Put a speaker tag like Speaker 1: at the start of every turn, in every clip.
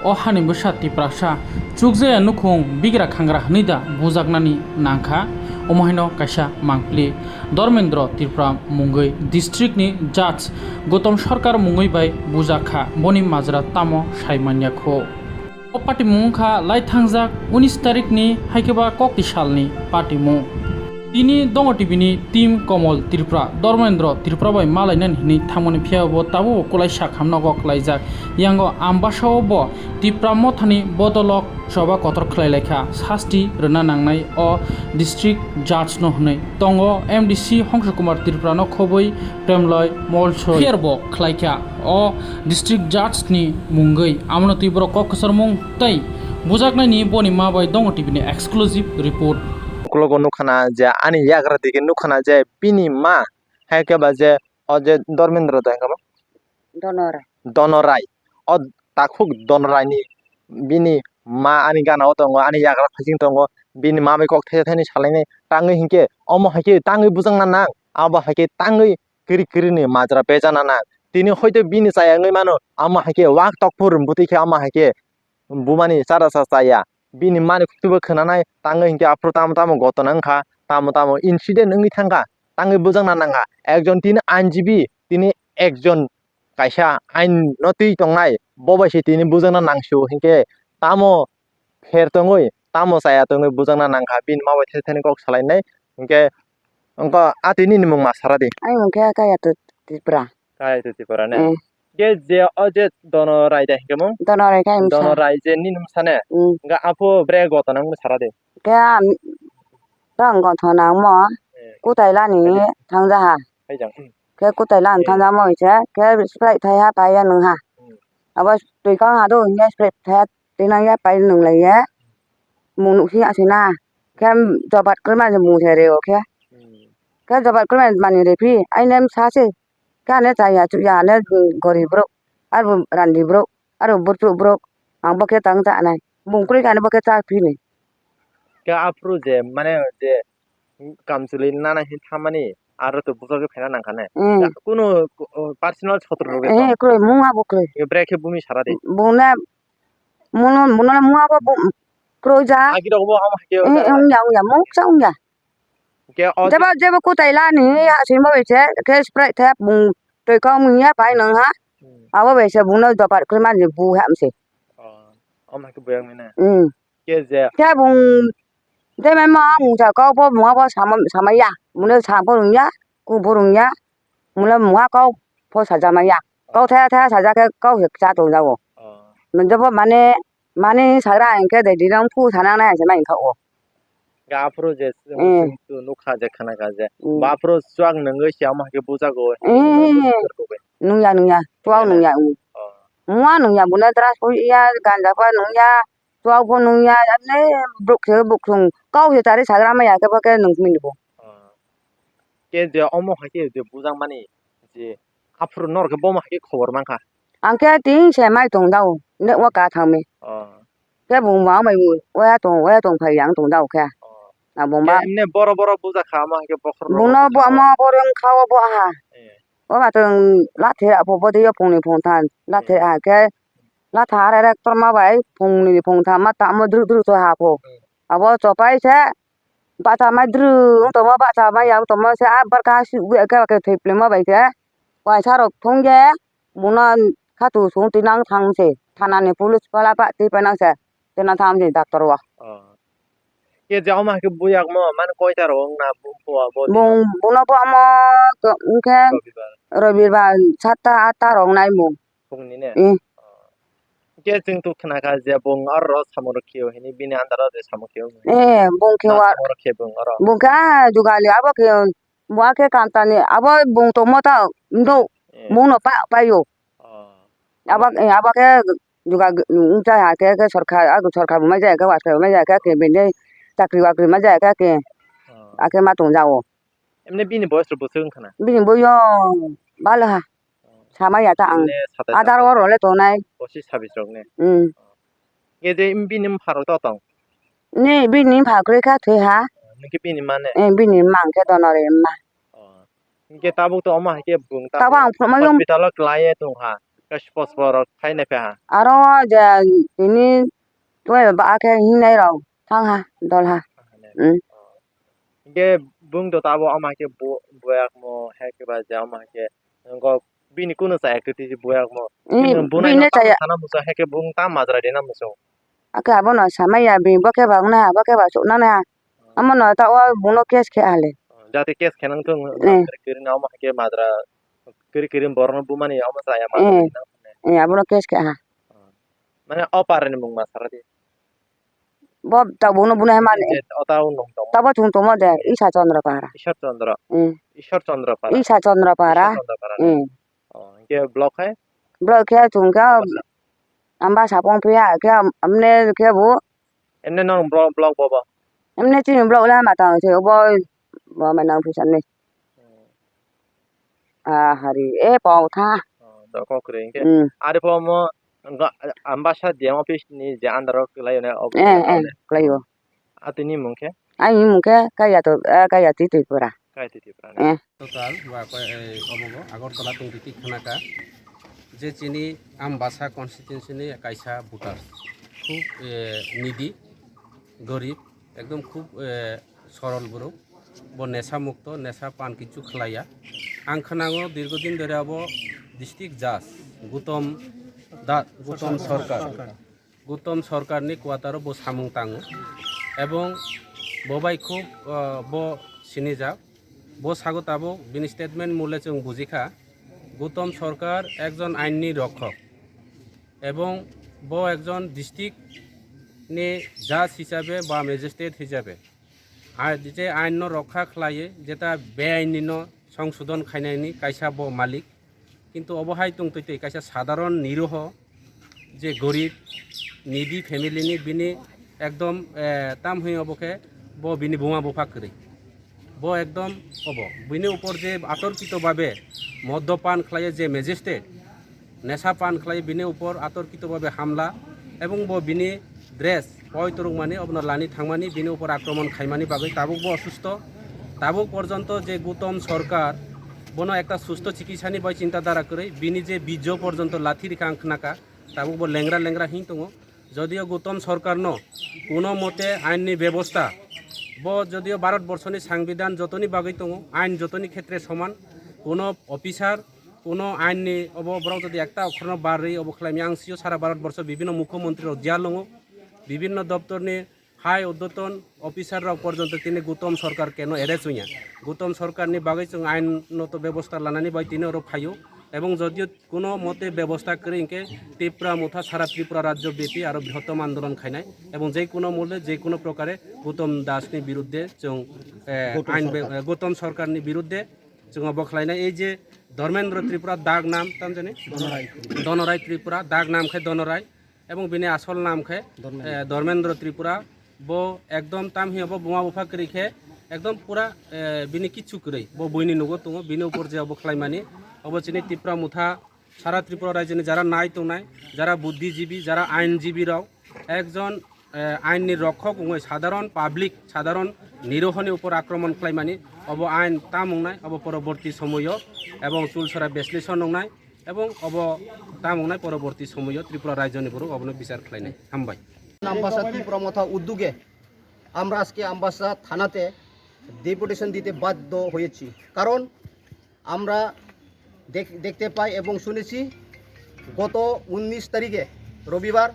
Speaker 1: o hani busa tiprasa chukje nukhung bigra khangra hnida bujaknani nangkha omahino kaisa mangpli Dharmendra Tripura mungoi district ni judge Gautam Sarkar mungoi bai bujakha boni majra tamo saimanya kho o party mungkha lai thangjak 19 tarik ni haikeba kokti salni party mung tini dongo tibini team Komol Tripura Dharmendra Tripura bai malainan hini thamoni phiabo tabo kolai sakhamna go klaijak yango ambasao bo Tripura mothani bodolok soba kotor khlailekha sasti rena nangnai o district judge no hnai tongo MDC Hongsa Kumar Tripura no khoboi premloi molso herbo khlaikha o district judge ni mungoi amno tibro koksar mung tai bujaknai ni boni ma bai dongo tibini exclusive report
Speaker 2: Kulogo nukhana je ani yagra dike nukhana je bini ma haikeba je oje Dharmendra da ngama Donorai o takhuk Donorai ni bini ma ani gana o tongo ani yagra phasing tongo bini ma bai kok the thani salaini tangi hinke omo haike tangi bujangna nang aba haike tangi kiri ni majra pejana nang tini hoite bini sayangai mano ama haike wak tokpur buti khe ama haike bumani chara saya bini mani kutuba khananai tangi hinke apro tamo gotona ngkha tamo incident ngi thangka tangi bujangna nangha ekjon tini aইনজীবী tini ekjon kaisa ain notui tongnai bobaisi tini bujangna nangsu hinke tamo pher tongoi tamo saya tongoi bujangna nangkha bini mabai thani kok salainai hinke onko atini ni mung ma saradi
Speaker 3: ai mungke kaya tu Tripura
Speaker 2: kaya tu Tripura ne je oje Donorai da hinke mung
Speaker 3: Donorai kaya msa
Speaker 2: Donorai je ninum sane nga apo bre gotona ngi saradi
Speaker 3: kaya rang gon thona mo kutai la ni thangja ha
Speaker 2: haijang
Speaker 3: ke kutai la thangja mo ise ke sprite thai ha pai ya nung ha aba tui kang ha do nge sprite thai tinang ya pai nung lai ya mung nu khi asina ke jabat krma je mu the re o ke jabat krma mani re phi ai nem sa se ka ne cha ya chu ya ne gori bro ar randi bro ar bro ang ba ke tang cha nai mung kri ka ne ba ke cha phi ni
Speaker 2: ke apro je mane je kamsuli nana hin thamani aro to bujoge phena nangkhane kuno personal chotro roge to
Speaker 3: kro mung ha bo kro
Speaker 2: breke bumi saradi
Speaker 3: bungna muno mu ha bo kro ja
Speaker 2: agi rogo am hake
Speaker 3: ya mung cha ya
Speaker 2: ke o
Speaker 3: jeba ku tai la ni ha sin bo che ke sprite thap bung toi kong mi ya pai nang ha awa be se bungna do par kri man ni bu ha mse
Speaker 2: am hake boyang mena ke je
Speaker 3: ke bung de me ma mu cha ko bo mu bo sama ya muno sa bo rung ya ku bo rung ya muno mu ha ko po sa ja ma ya ko tha sa ja ke ko hek cha to ja wo mình cho bố mane sagra anh cái để đi đông phu thằng này sẽ mạnh khẩu
Speaker 2: ga apro je tu nukha je khana ga je ba apro swag nangoi siam hake buja go
Speaker 3: nung ya tuau nung ya mua nung ya buna tras po ya ganja pa nung ya tuau po nung ya ne buk sung kau se tari sagra ma ya ke ba ke nung min bo
Speaker 2: ke je omo hake je bujang mani je apro nor ke bom hake khobor mangkha
Speaker 3: ang ke ting se mai tong dau ne wa ka thang me ke bung ma mai mu wa tong phai yang tong dau kha na bung ba
Speaker 2: emne boro buja khama hake pokhor
Speaker 3: bung no bo ma bo rong khaw bo ha o ma tong la the a bo de yo phung ni phung than la the a ke la tha ra ra tor ma bai phung ni phung tha ma ta mo dru to ha pho a bo cho pai se ba ta ma dru to ma ba ta ma ya to ma se a bar ka su we ka ke thep le ma bai ke wa sa ro thong ge bung na kha tu sung ti nang thang se thana ne police pala pa ti pa nang se te na tham se doctor wa
Speaker 2: ke je omo hake buyak mo man koita rong na bo
Speaker 3: bung no bo ma ke robir ba satta atta rong nai mung
Speaker 2: phungni ne ke jing tu khana ga je bong ar ro samor khio hini bini andara de samokyo
Speaker 3: bung ke wa
Speaker 2: samor khe bong aro
Speaker 3: bung ka jugali abo ke wa ke kanta ni abo bung to mota ndo mung no pa yo abo ke juga unta ha ke sarkar ma ja ke wa ma ja ke bende chakri wakri ma ja ke ake ma tong jawo
Speaker 2: emne bini boys ro busung khana
Speaker 3: bini bo yo bala ha sama ya ta ang adar ro le to nai
Speaker 2: bosi service rok ne ke je bini pharo to tong
Speaker 3: ni bini pha kre ka thwe ha
Speaker 2: niki bini mane
Speaker 3: bini mang ke donore ma
Speaker 2: ke tabu to omo hake bung ta
Speaker 3: bang ma yom
Speaker 2: hospital klai tung ha sponsor khai pe ha
Speaker 3: aro ja ini tuai ba ke hinai rau thang ha dol ha
Speaker 2: ge bung do tabo ama ke boyak mo he ke ba ja ama ke go bini kuno sa activity boyak mo bunai
Speaker 3: bini
Speaker 2: na
Speaker 3: saya
Speaker 2: sana musa he ke bung ta mazra de na muso
Speaker 3: aka abono samai ya bi ba ke bang na ba ke ba su na na amono ta o buno kes ke ale
Speaker 2: jate kes kenan ko kiri na ama ke madra kiri borno bu mani ama sa ya
Speaker 3: eh
Speaker 2: madra
Speaker 3: abono kes ke ha
Speaker 2: মানে অপারেন মুং মাসারাদি
Speaker 3: bo ta buno buno he mane
Speaker 2: অতাও নং তো
Speaker 3: ta ba chung to mo de isa chandra para
Speaker 2: Ishwarchandra পাড়া
Speaker 3: isa chandra para
Speaker 2: Ishwarchandra পাড়া কে block হয়
Speaker 3: bro ke chung ka amba sa pong pia ke amne ke bu
Speaker 2: এমনি নং block বাবা
Speaker 3: amne chi bro la ma ta che bo bo ma nang phi san ni hari e pau tha
Speaker 2: দক করে আর পম Ambassa DM office নি যে under লাইনে
Speaker 3: klayo
Speaker 2: আতিনি মুখে
Speaker 3: ai mu ke ka ya ti pura
Speaker 2: Kaiti প্রাণ
Speaker 4: total wa obogo agartala tungtiti khanaka je chini ambasa constituency ni kaisa voter খুব needy গরিব একদম খুব সরল বড় ব নেশা মুক্ত নেশা পান কিছু খেলাইয়া আং খানাঙো দীর্ঘদিন ধরে আবো ডিস্ট্রিক্ট জাজ গুতম সরকারনি কোয়াতারো ব সামুং তাঙো এবং ববাই খুব ব সিনিজা ব স্বাগতাবো বিনি স্টেটমেন্ট মূল্যে जों বুঝিখা গৌতম সরকার একজন আইননি রক্ষক এবং ব একজন ডিস্ট্রিক্ট নি জাজ হিসাবে বা ম্যাজিস্ট্রেট হিসাবে আর যে আইন রক্ষা খালায়ে যেটা বেআইনি সংশোধন খাইনাयनि কাইসা ব মালিক কিন্তু অবহাই তুংতৈতে কাইসা সাধারণ নিরহ যে গরিব নিডি ফ্যামিলিনি বিনি একদম তাম হই অবকে ব বিনি বুমা বুফা করি ব একদম হব বিনি উপর যে আতর্কিতভাবে মদ্যপান খালায়ে যে ম্যাজিস্ট্রেট নেশা পান খালায়ে বিনি উপর আতর্কিতভাবে হামলা এবং ব বিনি ড্রেস পয়তরুং মানে আপনার লানি থাংমানি বিনি উপর আক্রমণ খাইমানি বাগৈ তাবুক ব অসুস্থ তাবুক পর্যন্ত যে গৌতম সরকার বনো একটা সুস্থ চিকিৎসানি বয় চিন্তাধারা করে বিনি যে বীজ পর্যন্ত লাথি রেখা আংখনাকা তাবুক ব লেংরা হিং দङ যদিও গৌতম সরকার কোনো মতে আইননি ব্যবস্থা ব যদিও ভারতবর্ষনি সংবিধান যতনি বাগৈ দङ আইন যতনি ক্ষেত্রে সমান কোনো অফিসার কোনো আইননি অবরাও যদি একটা অক্ষর বাড়ি অবখলামি আংসিও সারা ভারতবর্ষ বিভিন্ন মুখ্যমন্ত্রী জিয়া লङ বিভিন্ন দপ্তরনি হাই উদ্যতন অফিসাররা পর্যন্ত তিনি গৌতম সরকার কেন এড়ে চুইয়া গৌতম সরকারনি বাগৈ जों আইনত ব্যবস্থা লানানি বাই তিনি ওর ফাইও এবং যদিও কোনো মতে ব্যবস্থা করে ইনকে ত্রিপুরা মুথা সারা ত্রিপুরা রাজ্য ব্যাপী আরও বৃহত্তম আন্দোলন খাইনায় এবং যে কোনো মূল্যে যে কোনো প্রকারে গৌতম দাসনি বিরুদ্ধে जों আইন গৌতম সরকারনি বিরুদ্ধে जों বখলাইনায় এই যে ধর্মেন্দ্র ত্রিপুরা দাগ নাম তাম জানি দনরাই ত্রিপুরা দাগ নাম খায় দনরাই এবং বিনি আসল নাম খায় ধর্মেন্দ্র ত্রিপুরা ব একদম তাম হিয়াব বোমা বুফা করিখে একদম পুরা বিনি কিচ্ছু করে ব বইনি নগো দङ বিনি উপর যে অবখলাইমানি অবচিনি ত্রিপুরা মুথা সারা ত্রিপুরা রাজ্যনি যারা নাই তো নাই যারা বুদ্ধিজীবী যারা আইনজীবীরাও একজন আইননি রক্ষক সাধারণ পাবলিক সাধারণ নিরোহনি উপর আক্রমণ খাইমানি অব আইন তা মংনায় অব পরবর্তী সময়ও এবং চুলসরা বিশ্লেষণ নংনায় এবং অব তা মংনায় পরবর্তী সময়ও ত্রিপুরা রাজ্যনি বড় অবন বিচার খাইনায় হামবাই
Speaker 5: আমবাসা ত্রিপুরা মথা উদ্যোগে আমরা আজকে আমবাসা থানাতে ডেপুটেশন দিতে বাধ্য হয়েছি কারণ আমরা দেখতে পাই এবং শুনেছি গত 19 তারিখে রবিবার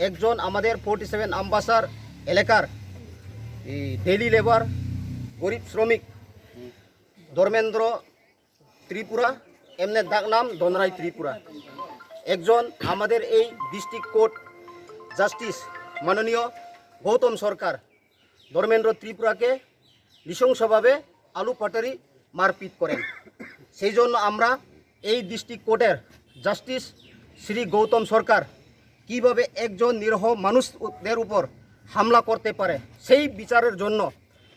Speaker 5: একজন আমাদের 47 আমবাসার এলাকার ডেইলি লেবার গরিব শ্রমিক ধর্মেন্দ্র ত্রিপুরা এমনি ডাক নাম দনরাই ত্রিপুরা একজন আমাদের এই ডিস্ট্রিক্ট কোর্ট জাস্টিস মাননীয় গৌতম সরকার ধর্মেন্দ্র ত্রিপুরাকে নৃশংসভাবে আলু পাটারি মারপিট করেন সেই জন্য আমরা এই ডিস্ট্রিক্ট কোর্টের জাস্টিস শ্রী গৌতম সরকার কিভাবে একজন নিরহ মানুষদের উপর হামলা করতে পারে সেই বিচারের জন্য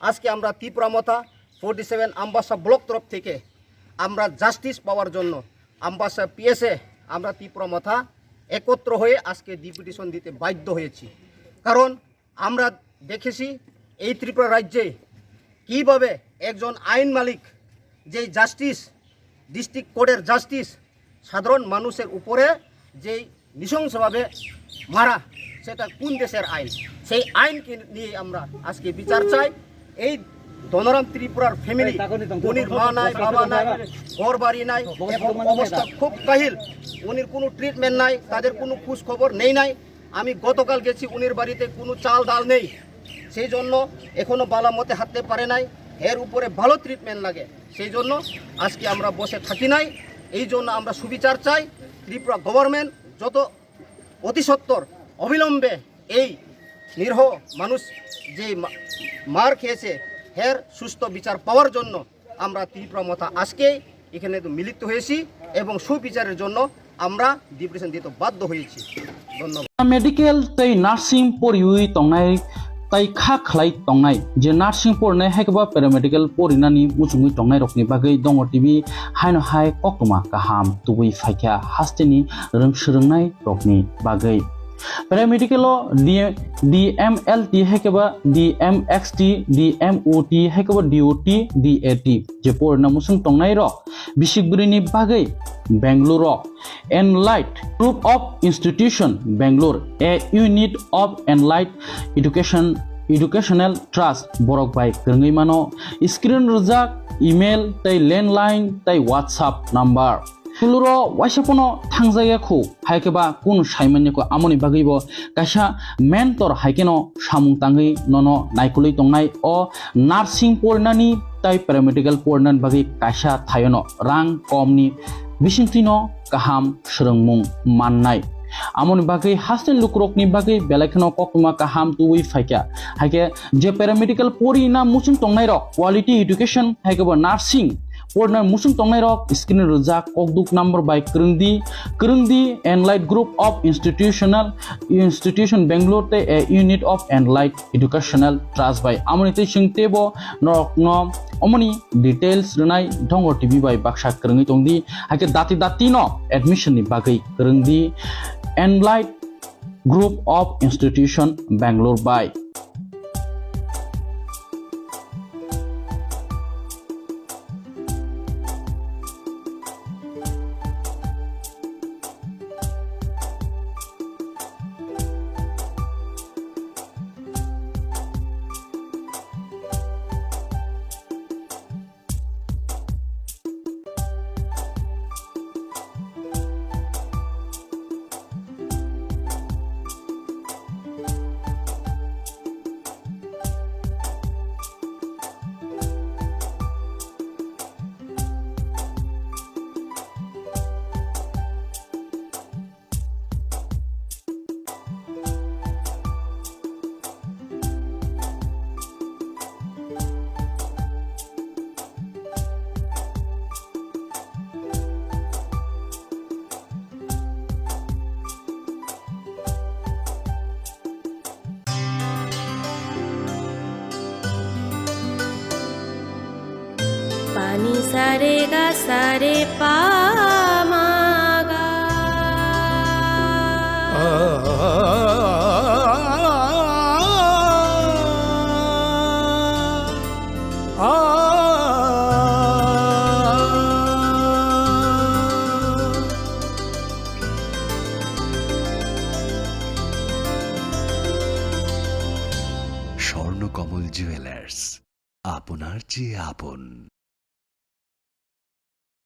Speaker 5: আজকে আমরা ত্রিপুরা মথা 47 আমবাসা ব্লক তরফ থেকে আমরা জাস্টিস পাওয়ার জন্য আমবাসা পিএসএ আমরা ত্রিপুরা মথা একত্র হয়ে আজকে ডেপুটেশন দিতে বাধ্য হয়েছি কারণ আমরা দেখেছি এই ত্রিপুরা রাজ্যে কিভাবে একজন আইন মালিক যেই জাস্টিস ডিস্ট্রিক্ট কোর্টের জাস্টিস সাধারণ মানুষের উপরে যেই নৃশংসভাবে মারা, সেটা কোন দেশের আইন? সেই আইনকে নিয়ে আমরা আজকে বিচার চাই। এই ধনরাম ত্রিপুরার ফ্যামিলি, উনির মা নাই, বাবা নাই, ঘর বাড়ি নাই এবং অবস্থা খুব কাহিল। উনির কোনো ট্রিটমেন্ট নাই, তাদের কোনো খোঁজ খবর নাই। আমি গতকাল গেছি, উনির বাড়িতে কোনো চাল ডাল নেই, সেই জন্য এখনো বালা মতে হাঁটতে পারে নাই। এর উপরে ভালো ট্রিটমেন্ট লাগে, সেই জন্য আজকে আমরা বসে থাকি নাই। এই জন্য আমরা সুবিচার চাই। ত্রিপুরা গভর্নমেন্ট যত অতি সত্বর অবিলম্বে এই নিরীহ মানুষ যে মার খেয়েছে এর সুস্থ বিচার পাওয়ার জন্য আমরা ত্রিপুরা মথা আজকে এখানে মিলিত হয়েছি এবং সুবিচারের জন্য আমরা ডিপ্রেশন দিতে বাধ্য হয়েছি। ধন্যবাদ।
Speaker 1: मेडिकल तै नार्सिं पढ़ियै तंनाय तै खा खलाय तंनाय जे नार्सिं पढ़नाय हायबा पेरामेडिकल पढ़िनानि मुचुङै तंनाय रकनि बागै दङ टिभि हायनो हाय कक्तमा गाहाम तुबै फायखा हास्तेनि रोंसोरोंनाय रकनि बागै paramedical DMLT हायबा DMXT DMOT हायबा DOT DAT जे पढ़ना मुसुं तंनाय र बिसिगुरिनि बागै Bengaluru एनलाइट group of institution Bangalore A unit of Enlight educational trust Barak bye गंगै मानो स्क्रीन रजाक इमेल तै लैंडलाइन तै व्हाट्सएप नंबर तुलुरो वाइसपनो थांजायाखौ हायकेबा कुन साइमान्यखौ आमनि बागैबो कासा मेंटर हायकेनो सामुं तांगै ननो नायकुलै तंनाय अ नार्सिं पढ़नानि तै पेरामेडिकल पढ़नानि बागै कासा थायनो रां कमनि बिसिंथिनो गाहाम सोलोंमुं माननाय आमनि बागै हास्टेल लुक्रकनि बागै बेलायखनो कक्तमा गाहाम तुबै फायका हायके जे पेरामेडिकल पढ़िना मुसुं तंनाय र क्वालिटी एडुकेशन हायकेबा नार्सिं पढ़ना मुसुं तंनाय र स्क्रीन रजा ककदुक नंबर बाय करंदी Enlight group of institution Bangalore ते a unit of Enlight educational trust बाय आमनि ते सिंतेबो नरकनो अमनि डिटेल्स रनाय दंग टीवी बाय बाक्सा करंगै तंदी हाके दाति न एडमिशन नि बागै करंदी Enlight group of institution Bangalore बाय
Speaker 6: पानी सारे गा सारे पामागा
Speaker 7: স্বর্ণকমল জুয়েলার্স আপনার চেয়ে আপন।